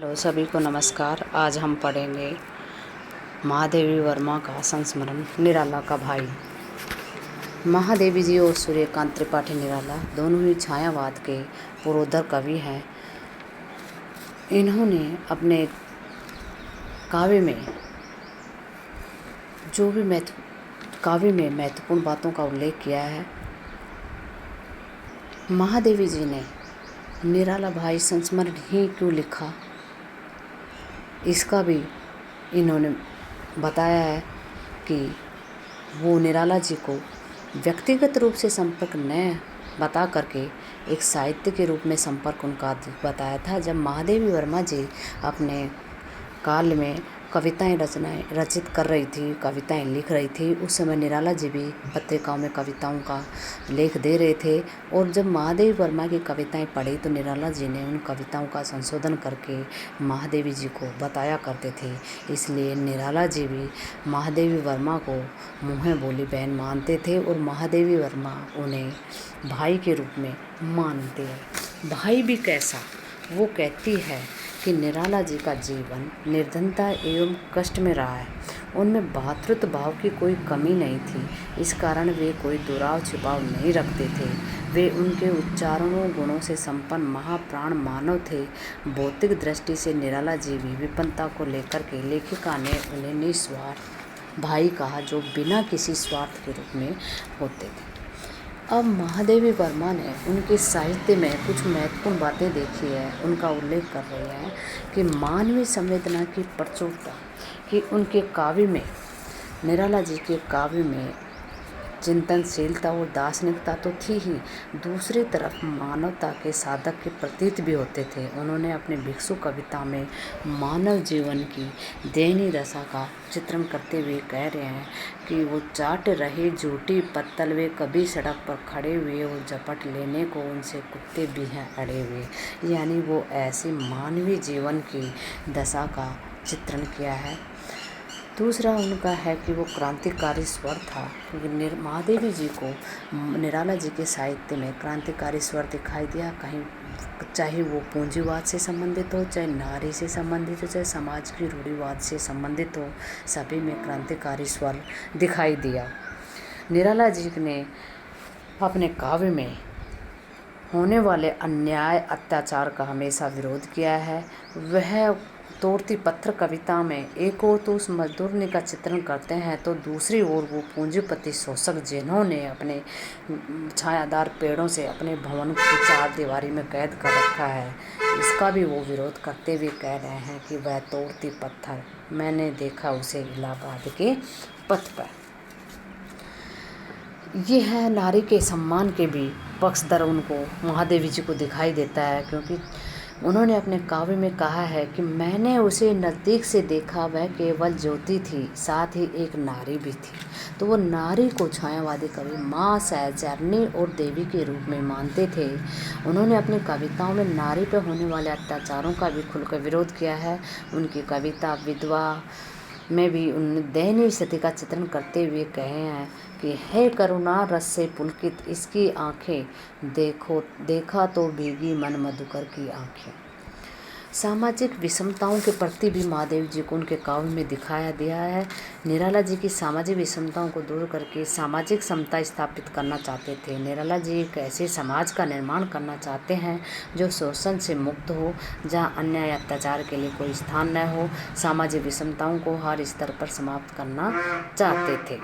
Hello सभी को नमस्कार। आज हम पढ़ेंगे महादेवी वर्मा का संस्मरण निराला का भाई। महादेवी जी और सूर्यकांत त्रिपाठी निराला दोनों ही छायावाद के पुरोधर कवि हैं। इन्होंने अपने काव्य में महत्वपूर्ण बातों का उल्लेख किया है। महादेवी जी ने निराला भाई संस्मरण ही क्यों लिखा, इसका भी इन्होंने बताया है कि वो निराला जी को व्यक्तिगत रूप से संपर्क न बता करके एक साहित्य के रूप में संपर्क उनका बताया था। जब महादेवी वर्मा जी अपने काल में कविताएं रचित कर रही थी, कविताएं लिख रही थी, उस समय निराला जी भी पत्रिकाओं में कविताओं का लेख दे रहे थे। और जब महादेवी वर्मा की कविताएं पढ़ी तो निराला जी ने उन कविताओं का संशोधन करके महादेवी जी को बताया करते थे। इसलिए निराला जी भी महादेवी वर्मा को मुँह बोली बहन मानते थे और महादेवी वर्मा उन्हें भाई के रूप में मानते हैं। भाई भी कैसा, वो कहती है कि निराला जी का जीवन निर्धनता एवं कष्ट में रहा है। उनमें भातृत्व भाव की कोई कमी नहीं थी, इस कारण वे कोई दुराव छिपाव नहीं रखते थे। वे उनके उच्चारणों गुणों से संपन्न महाप्राण मानव थे। भौतिक दृष्टि से निराला जी भी विपन्नता को लेकर के लेखिका ने उन्हें निस्वार्थ भाई कहा, जो बिना किसी स्वार्थ के रूप में होते थे। अब महादेवी वर्मा ने उनके साहित्य में कुछ महत्वपूर्ण बातें देखी है, उनका उल्लेख कर रहे हैं कि मानवीय संवेदना की प्रचुरता, कि उनके काव्य में, निराला जी के काव्य में चिंतनशीलता और दार्शनिकता तो थी ही, दूसरी तरफ मानवता के साधक के प्रतीत भी होते थे। उन्होंने अपने भिक्षु कविता में मानव जीवन की दयनीय दशा का चित्रण करते हुए कह रहे हैं कि वो चाट रहे झूठी पत्तल, वे कभी सड़क पर खड़े हुए और झपट लेने को उनसे कुत्ते भी हैं अड़े हुए। यानी वो ऐसी मानवीय जीवन की दशा का चित्रण किया है। दूसरा उनका है कि वो क्रांतिकारी स्वर था, क्योंकि महादेवी जी को निराला जी के साहित्य में क्रांतिकारी स्वर दिखाई दिया। कहीं चाहे वो पूंजीवाद से संबंधित हो, चाहे नारी से संबंधित हो, चाहे समाज की रूढ़िवाद से संबंधित हो, सभी में क्रांतिकारी स्वर दिखाई दिया। निराला जी ने अपने काव्य में होने वाले अन्याय अत्याचार का हमेशा विरोध किया है। वह तोड़ती पत्थर कविता में एक ओर तो उस मजदूरनी का चित्रण करते हैं, तो दूसरी ओर वो पूंजीपति शोषक जिन्होंने अपने छायादार पेड़ों से अपने भवन की चार दीवारी में कैद कर रखा है, इसका भी वो विरोध करते हुए कह रहे हैं कि वह तोड़ती पत्थर, मैंने देखा उसे इलाहाबाद के पथ पर। ये है नारी के सम्मान के भी पक्षधर उनको महादेवी जी को दिखाई देता है, क्योंकि उन्होंने अपने काव्य में कहा है कि मैंने उसे नज़दीक से देखा, वह केवल ज्योति थी, साथ ही एक नारी भी थी। तो वो नारी को छायावादी कवि माँ, सहचरणी और देवी के रूप में मानते थे। उन्होंने अपनी कविताओं में नारी पर होने वाले अत्याचारों का भी खुलकर विरोध किया है। उनकी कविता विधवा में भी उन्होंने दयनीय स्थिति का चित्रण करते हुए कहे हैं कि है करुणा रस से पुलकित इसकी आंखें, देखा तो भीगी मन मधुकर की आंखें। सामाजिक विषमताओं के प्रति भी महादेव जी को उनके काव्य में दिखाया दिया है। निराला जी की सामाजिक विषमताओं को दूर करके सामाजिक समता स्थापित करना चाहते थे। निराला जी एक ऐसे समाज का निर्माण करना चाहते हैं जो शोषण से मुक्त हो, जहां अन्याय अत्याचार के लिए कोई स्थान न हो। सामाजिक विषमताओं को हर स्तर पर समाप्त करना चाहते थे।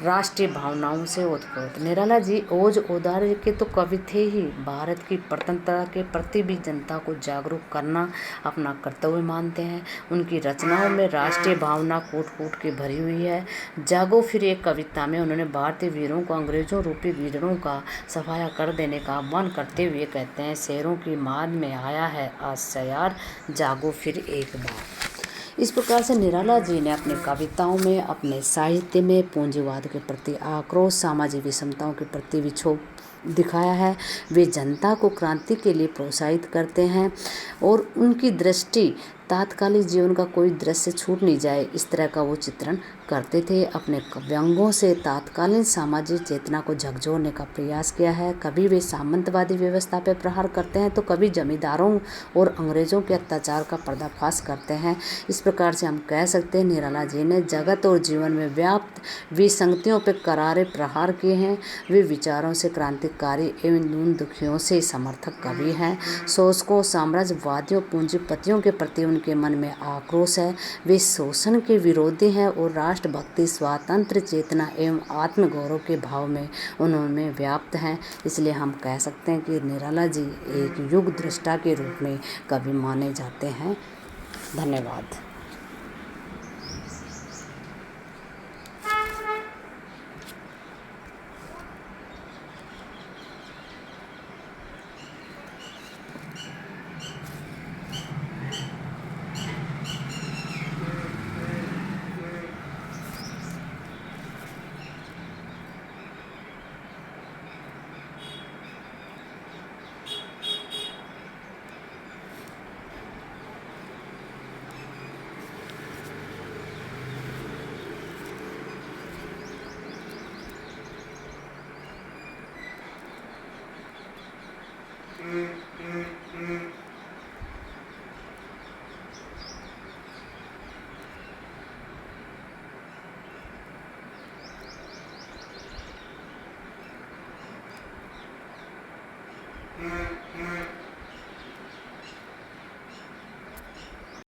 राष्ट्रीय भावनाओं से ओतप्रोत निराला जी ओज औदार्य के तो कवि थे ही, भारत की स्वतंत्रता के प्रति भी जनता को जागरूक करना अपना कर्तव्य मानते हैं। उनकी रचनाओं में राष्ट्रीय भावना कूट कूट के भरी हुई है। जागो फिर एक कविता में उन्होंने भारतीय वीरों को अंग्रेजों रूपी वीरों का सफाया कर देने का आह्वान करते हुए कहते हैं, शेरों की माद में आया है आज सयार, जागो फिर एक बार। इस प्रकार से निराला जी ने अपनी कविताओं में, अपने साहित्य में पूंजीवाद के प्रति आक्रोश, सामाजिक विषमताओं के प्रति विक्षोभ दिखाया है। वे जनता को क्रांति के लिए प्रोत्साहित करते हैं और उनकी दृष्टि तात्कालिक जीवन का कोई दृश्य छूट नहीं जाए, इस तरह का वो चित्रण करते थे। अपने व्यंग्यों से तात्कालीन सामाजिक चेतना को झकझोरने का प्रयास किया है। कभी वे सामंतवादी व्यवस्था पर प्रहार करते हैं तो कभी जमींदारों और अंग्रेजों के अत्याचार का पर्दाफाश करते हैं। इस प्रकार से हम कह सकते हैं निराला जी ने जगत और जीवन में व्याप्त विसंगतियों पर करारे प्रहार किए हैं। वे विचारों से क्रांतिकारी एवं दीन दुखियों से समर्थक कवि हैं। शोषकों, साम्राज्यवादियों, पूंजीपतियों के प्रति उनके मन में आक्रोश है। वे शोषण के विरोधी हैं और राष्ट्रभक्ति, स्वातंत्र्य चेतना एवं आत्मगौरव के भाव में उन्होंने व्याप्त हैं। इसलिए हम कह सकते हैं कि निराला जी एक युग दृष्टा के रूप में कवि माने जाते हैं। धन्यवाद।